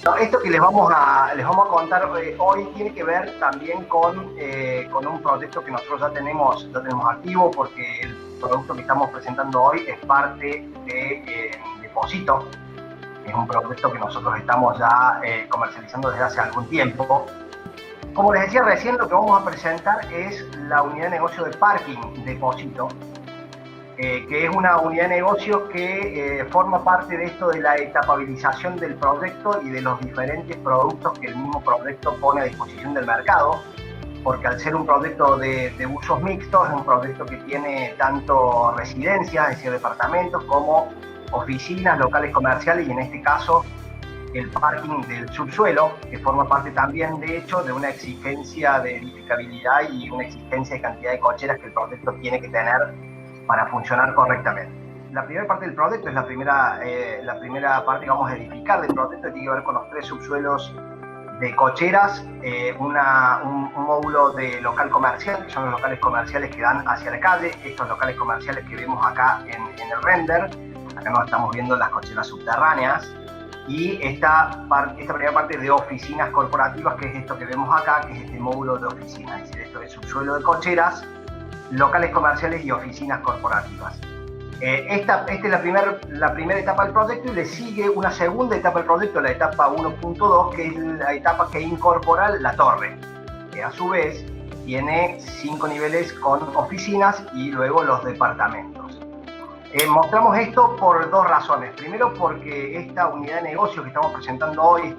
No, esto que les vamos a contar hoy tiene que ver también con un proyecto que nosotros ya tenemos activo, porque el producto que estamos presentando hoy es parte de Deposito. Es un proyecto que nosotros estamos ya comercializando desde hace algún tiempo. Como les decía recién, lo que vamos a presentar es la unidad de negocio de parking Deposito, que es una unidad de negocio que forma parte de esto de la etapabilización del proyecto y de los diferentes productos que el mismo proyecto pone a disposición del mercado, porque al ser un proyecto de usos mixtos, es un proyecto que tiene tanto residencias, es decir, departamentos, como oficinas, locales comerciales y en este caso el parking del subsuelo, que forma parte también, de hecho, de una exigencia de edificabilidad y una exigencia de cantidad de cocheras que el proyecto tiene que tener para funcionar correctamente. La primera parte del proyecto es la primera parte que vamos a edificar del proyecto, tiene que ver con los 3 subsuelos de cocheras, un módulo de local comercial, que son los locales comerciales que dan hacia la calle, estos locales comerciales que vemos acá en el render. Acá nos estamos viendo las cocheras subterráneas, y esta primera parte de oficinas corporativas, que es esto que vemos acá, que es este módulo de oficinas, es decir, esto es subsuelo de cocheras, locales comerciales y oficinas corporativas. Esta es la primera etapa del proyecto, y le sigue una segunda etapa del proyecto, la etapa 1.2, que es la etapa que incorpora la torre, que a su vez tiene 5 niveles con oficinas y luego los departamentos. Mostramos esto por 2 razones. Primero, porque esta unidad de negocio que estamos presentando hoy,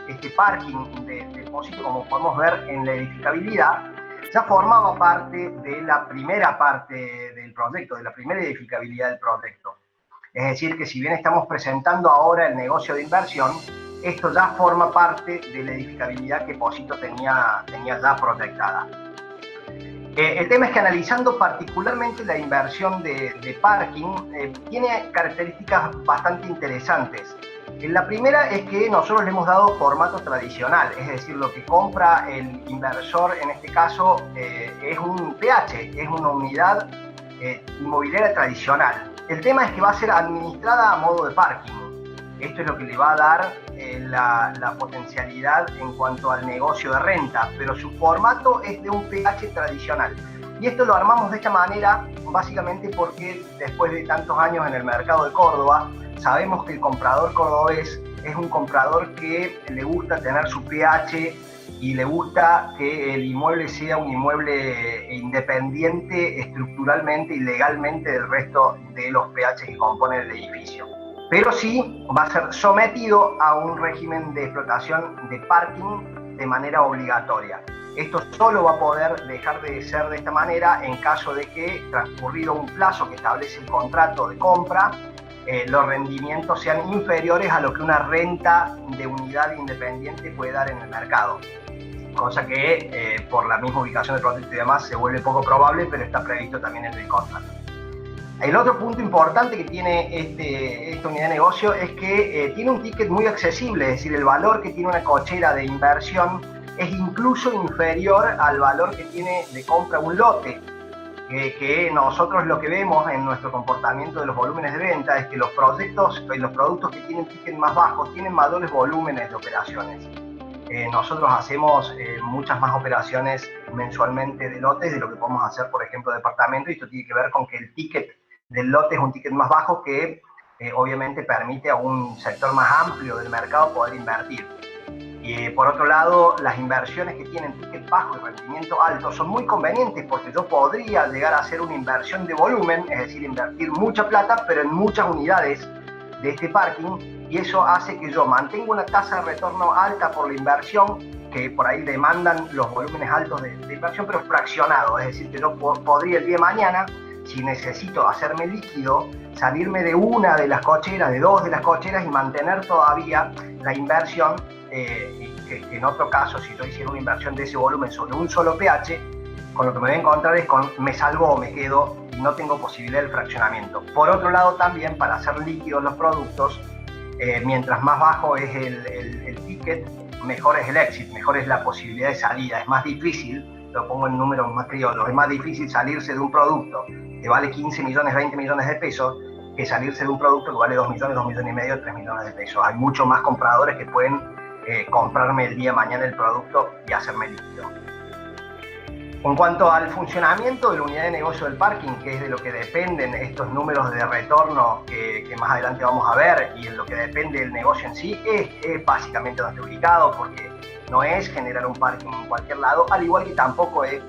este parking de Deposito, como podemos ver en la edificabilidad, ya formaba parte de la primera parte del proyecto, de la primera edificabilidad del proyecto. Es decir, que si bien estamos presentando ahora el negocio de inversión, esto ya forma parte de la edificabilidad que Deposito tenía ya proyectada. El tema es que, analizando particularmente la inversión de parking, tiene características bastante interesantes. La primera es que nosotros le hemos dado formato tradicional, es decir, lo que compra el inversor en este caso es un PH, es una unidad inmobiliaria tradicional. El tema es que va a ser administrada a modo de parking. Esto es lo que le va a dar la potencialidad en cuanto al negocio de renta, pero su formato es de un PH tradicional. Y esto lo armamos de esta manera básicamente porque después de tantos años en el mercado de Córdoba, sabemos que el comprador cordobés es un comprador que le gusta tener su PH y le gusta que el inmueble sea un inmueble independiente estructuralmente y legalmente del resto de los PH que componen el edificio. Pero sí va a ser sometido a un régimen de explotación de parking de manera obligatoria. Esto solo va a poder dejar de ser de esta manera en caso de que, transcurrido un plazo que establece el contrato de compra, los rendimientos sean inferiores a lo que una renta de unidad independiente puede dar en el mercado. Cosa que, por la misma ubicación del proyecto y demás, se vuelve poco probable, pero está previsto también en el contrato. El otro punto importante que tiene esta unidad de negocio es que tiene un ticket muy accesible, es decir, el valor que tiene una cochera de inversión es incluso inferior al valor que tiene de compra un lote, que nosotros lo que vemos en nuestro comportamiento de los volúmenes de venta es que los productos que tienen ticket más bajos tienen mayores volúmenes de operaciones. Nosotros hacemos muchas más operaciones mensualmente de lotes de lo que podemos hacer, por ejemplo, de departamento, y esto tiene que ver con que el ticket del lote es un ticket más bajo que obviamente permite a un sector más amplio del mercado poder invertir. Y por otro lado, las inversiones que tienen ticket bajo y rendimiento alto son muy convenientes, porque yo podría llegar a hacer una inversión de volumen, es decir, invertir mucha plata, pero en muchas unidades de este parking, y eso hace que yo mantenga una tasa de retorno alta por la inversión, que por ahí demandan los volúmenes altos de inversión, pero fraccionado, es decir, que yo podría el día de mañana, si necesito hacerme líquido, salirme de una de las cocheras, de 2 de las cocheras, y mantener todavía la inversión, que en otro caso, si yo hiciera una inversión de ese volumen sobre un solo PH, con lo que me voy a encontrar es con me salgo o me quedo y no tengo posibilidad del fraccionamiento. Por otro lado, también para hacer líquidos los productos, mientras más bajo es el ticket, mejor es el exit, mejor es la posibilidad de salida. Es más difícil, lo pongo en números más criollos, es más difícil salirse de un producto que vale 15 millones, 20 millones de pesos, que salirse de un producto que vale 2 millones, 2 millones y medio, 3 millones de pesos. Hay muchos más compradores que pueden comprarme el día de mañana el producto y hacerme líquido. En cuanto al funcionamiento de la unidad de negocio del parking, que es de lo que dependen estos números de retorno que más adelante vamos a ver, y en lo que depende el negocio en sí, es básicamente donde está ubicado, porque no es generar un parking en cualquier lado, al igual que tampoco es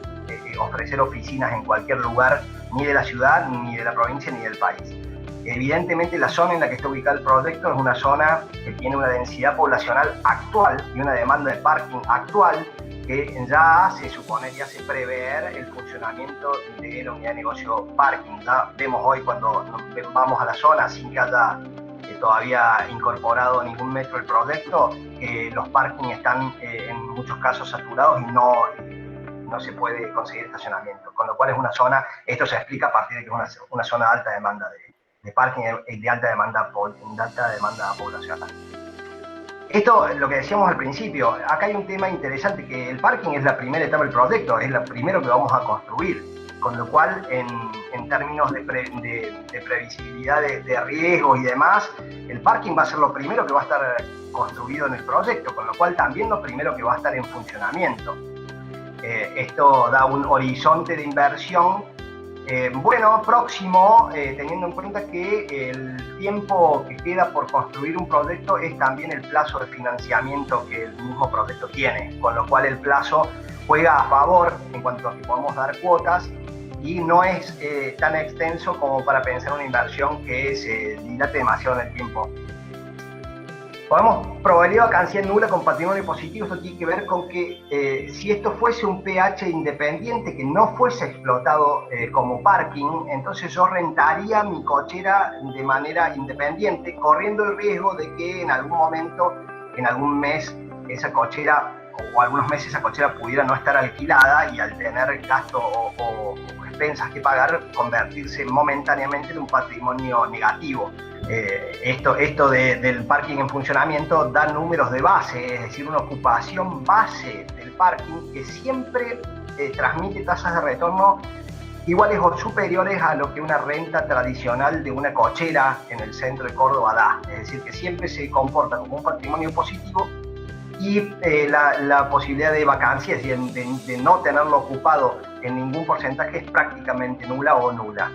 ofrecer oficinas en cualquier lugar, ni de la ciudad, ni de la provincia, ni del país. Evidentemente la zona en la que está ubicado el proyecto es una zona que tiene una densidad poblacional actual y una demanda de parking actual que ya hace suponer y hace prever el funcionamiento de la unidad de negocio parking. Ya vemos hoy cuando vamos a la zona sin que haya todavía incorporado ningún metro el proyecto, los parking están en muchos casos saturados y no se puede conseguir estacionamiento, con lo cual es una zona, esto se explica a partir de que es una zona de alta demanda de parking y de alta demanda poblacional. Esto, lo que decíamos al principio, acá hay un tema interesante, que el parking es la primera etapa del proyecto, es lo primero que vamos a construir, con lo cual en términos de previsibilidad de riesgos y demás, el parking va a ser lo primero que va a estar construido en el proyecto, con lo cual también lo primero que va a estar en funcionamiento. Esto da un horizonte de inversión próximo, teniendo en cuenta que el tiempo que queda por construir un proyecto es también el plazo de financiamiento que el mismo proyecto tiene, con lo cual el plazo juega a favor en cuanto a que podemos dar cuotas y no es tan extenso como para pensar una inversión que se dilate demasiado en el tiempo. Podemos probabilidad de vacancia nula con patrimonio positivo. Esto tiene que ver con que si esto fuese un pH independiente que no fuese explotado como parking, entonces yo rentaría mi cochera de manera independiente, corriendo el riesgo de que en algún momento, en algún mes, esa cochera o algunos meses esa cochera pudiera no estar alquilada y al tener gasto o expensas que pagar, convertirse momentáneamente en un patrimonio negativo. Esto del parking en funcionamiento da números de base, es decir, una ocupación base del parking que siempre transmite tasas de retorno iguales o superiores a lo que una renta tradicional de una cochera en el centro de Córdoba da. Es decir, que siempre se comporta como un patrimonio positivo y la posibilidad de vacancia, es decir, de no tenerlo ocupado en ningún porcentaje, es prácticamente nula o nula.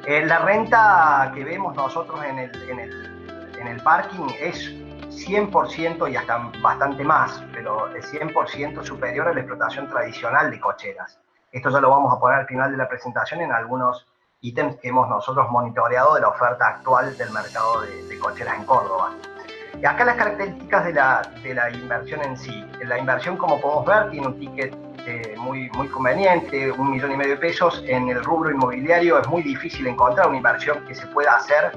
La renta que vemos nosotros en el parking es 100% y hasta bastante más, pero es 100% superior a la explotación tradicional de cocheras. Esto ya lo vamos a poner al final de la presentación en algunos ítems que hemos nosotros monitoreado de la oferta actual del mercado de cocheras en Córdoba. Y acá las características de la inversión en sí. La inversión, como podemos ver, tiene un ticket muy conveniente, 1,5 millones de pesos. En el rubro inmobiliario es muy difícil encontrar una inversión que se pueda hacer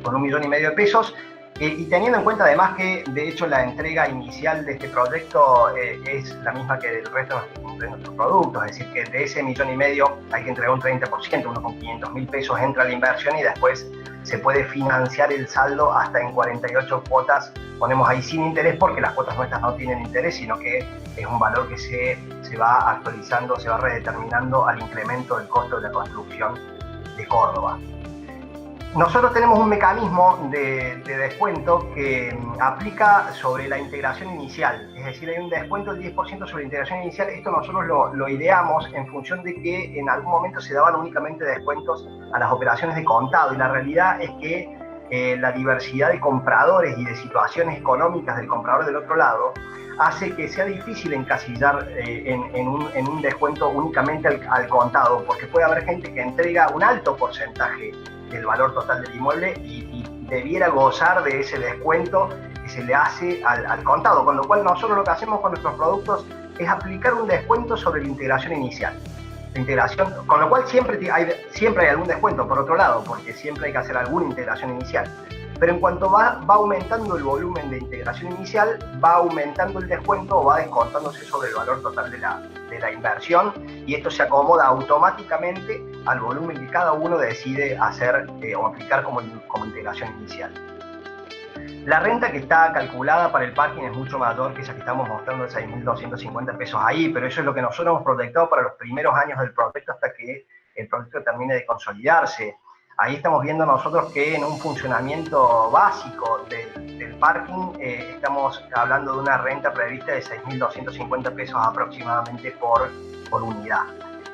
con 1,5 millones de pesos. Y teniendo en cuenta además que, de hecho, la entrega inicial de este proyecto es la misma que del resto de nuestros productos, es decir, que de ese 1,5 millones hay que entregar un 30%, uno con 500.000 pesos entra la inversión y después se puede financiar el saldo hasta en 48 cuotas, ponemos ahí sin interés, porque las cuotas nuestras no tienen interés, sino que es un valor que se va actualizando, se va redeterminando al incremento del costo de la construcción de Córdoba. Nosotros tenemos un mecanismo de descuento que aplica sobre la integración inicial, es decir, hay un descuento del 10% sobre la integración inicial. Esto nosotros lo ideamos en función de que en algún momento se daban únicamente descuentos a las operaciones de contado, y la realidad es que la diversidad de compradores y de situaciones económicas del comprador del otro lado hace que sea difícil encasillar en un descuento únicamente al contado, porque puede haber gente que entrega un alto porcentaje del valor total del inmueble y debiera gozar de ese descuento que se le hace al contado, con lo cual nosotros lo que hacemos con nuestros productos es aplicar un descuento sobre la integración inicial. Con lo cual siempre hay algún descuento por otro lado, porque siempre hay que hacer alguna integración inicial. Pero en cuanto va aumentando el volumen de integración inicial, va aumentando el descuento o va descontándose sobre el valor total de la inversión, y esto se acomoda automáticamente al volumen que cada uno decide hacer o aplicar como integración inicial. La renta que está calculada para el parking es mucho mayor que esa que estamos mostrando, de 6.250 pesos ahí, pero eso es lo que nosotros hemos proyectado para los primeros años del proyecto hasta que el proyecto termine de consolidarse. Ahí estamos viendo nosotros que en un funcionamiento básico del parking, estamos hablando de una renta prevista de 6.250 pesos aproximadamente por unidad.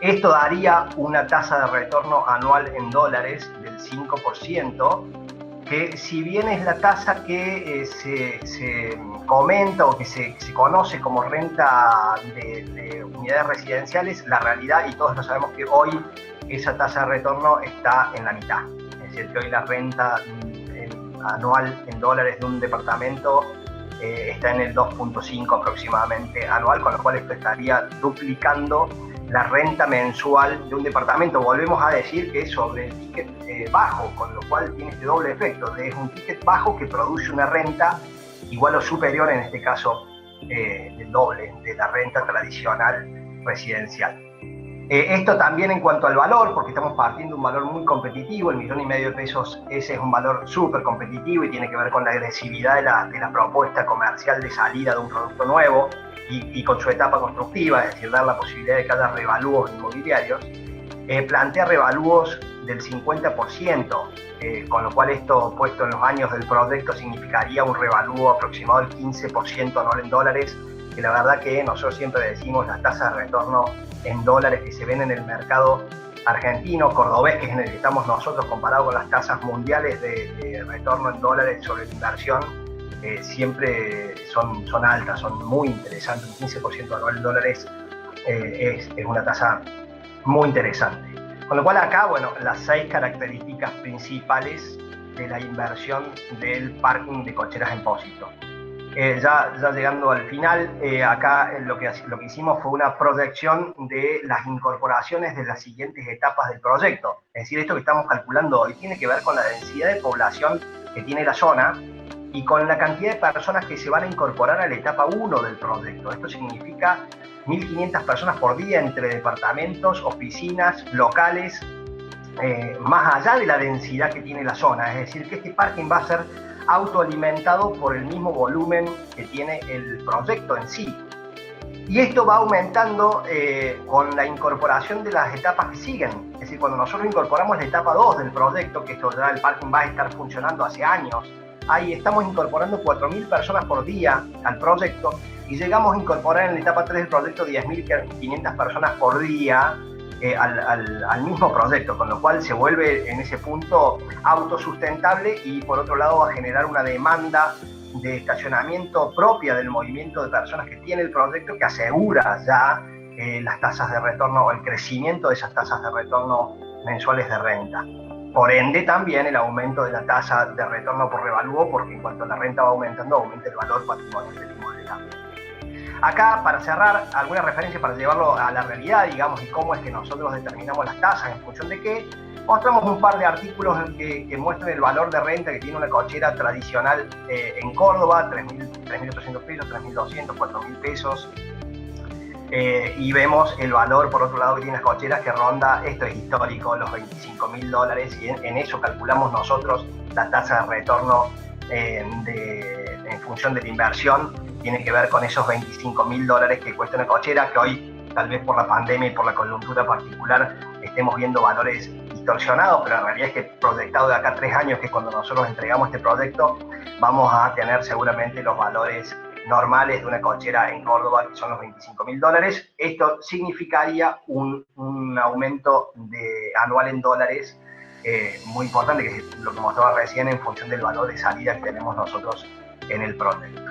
Esto daría una tasa de retorno anual en dólares del 5%, que si bien es la tasa que se comenta o que se conoce como renta de unidades residenciales, la realidad, y todos lo sabemos, que hoy esa tasa de retorno está en la mitad. Es decir, que hoy la renta anual en dólares de un departamento está en el 2.5 aproximadamente anual, con lo cual esto estaría duplicando la renta mensual de un departamento. Volvemos a decir que es sobre el ticket bajo, con lo cual tiene este doble efecto. Es un ticket bajo que produce una renta igual o superior, en este caso, del doble de la renta tradicional residencial. Esto también en cuanto al valor, porque estamos partiendo de un valor muy competitivo, el 1,5 millones de pesos, ese es un valor súper competitivo y tiene que ver con la agresividad de la propuesta comercial de salida de un producto nuevo y con su etapa constructiva, es decir, dar la posibilidad de que haya revalúos inmobiliarios. Plantea revalúos del 50%, con lo cual esto puesto en los años del proyecto significaría un revalúo aproximado del 15% anual en dólares, que la verdad que nosotros siempre decimos las tasas de retorno en dólares que se ven en el mercado argentino, cordobés, que es en el que estamos nosotros, comparado con las tasas mundiales de retorno en dólares sobre la inversión, siempre son altas, son muy interesantes. Un 15% anual en dólares es una tasa muy interesante. Con lo cual acá, bueno, las 6 características principales de la inversión del parking de cocheras en Pósito. Ya llegando al final, acá lo que hicimos fue una proyección de las incorporaciones de las siguientes etapas del proyecto. Es decir, esto que estamos calculando hoy tiene que ver con la densidad de población que tiene la zona y con la cantidad de personas que se van a incorporar a la etapa 1 del proyecto. Esto significa 1.500 personas por día entre departamentos, oficinas, locales, más allá de la densidad que tiene la zona. Es decir, que este parking va a ser autoalimentado por el mismo volumen que tiene el proyecto en sí. Y esto va aumentando con la incorporación de las etapas que siguen. Es decir, cuando nosotros incorporamos la etapa 2 del proyecto, que esto ya el parking va a estar funcionando hace años, ahí estamos incorporando 4.000 personas por día al proyecto y llegamos a incorporar en la etapa 3 del proyecto 10.500 personas por día al mismo proyecto, con lo cual se vuelve en ese punto autosustentable y por otro lado va a generar una demanda de estacionamiento propia del movimiento de personas que tiene el proyecto, que asegura ya las tasas de retorno o el crecimiento de esas tasas de retorno mensuales de renta. Por ende también el aumento de la tasa de retorno por revalúo, porque en cuanto la renta va aumentando, aumenta el valor patrimonial del inmueble también. Acá, para cerrar, alguna referencia para llevarlo a la realidad, digamos, y cómo es que nosotros determinamos las tasas, en función de qué. Mostramos un par de artículos que muestran el valor de renta que tiene una cochera tradicional en Córdoba, 3.800 pesos, 3.200, 4.000 pesos. Y vemos el valor, por otro lado, que tiene las cocheras, que ronda, esto es histórico, los $25.000, y en eso calculamos nosotros la tasa de retorno en función de la inversión. Tiene que ver con esos $25.000 que cuesta una cochera, que hoy, tal vez por la pandemia y por la coyuntura particular, estemos viendo valores distorsionados, pero la realidad es que proyectado de acá a 3 años, que es cuando nosotros entregamos este proyecto, vamos a tener seguramente los valores normales de una cochera en Córdoba, que son los $25.000. Esto significaría un aumento anual en dólares muy importante, que es lo que mostraba recién, en función del valor de salida que tenemos nosotros en el proyecto.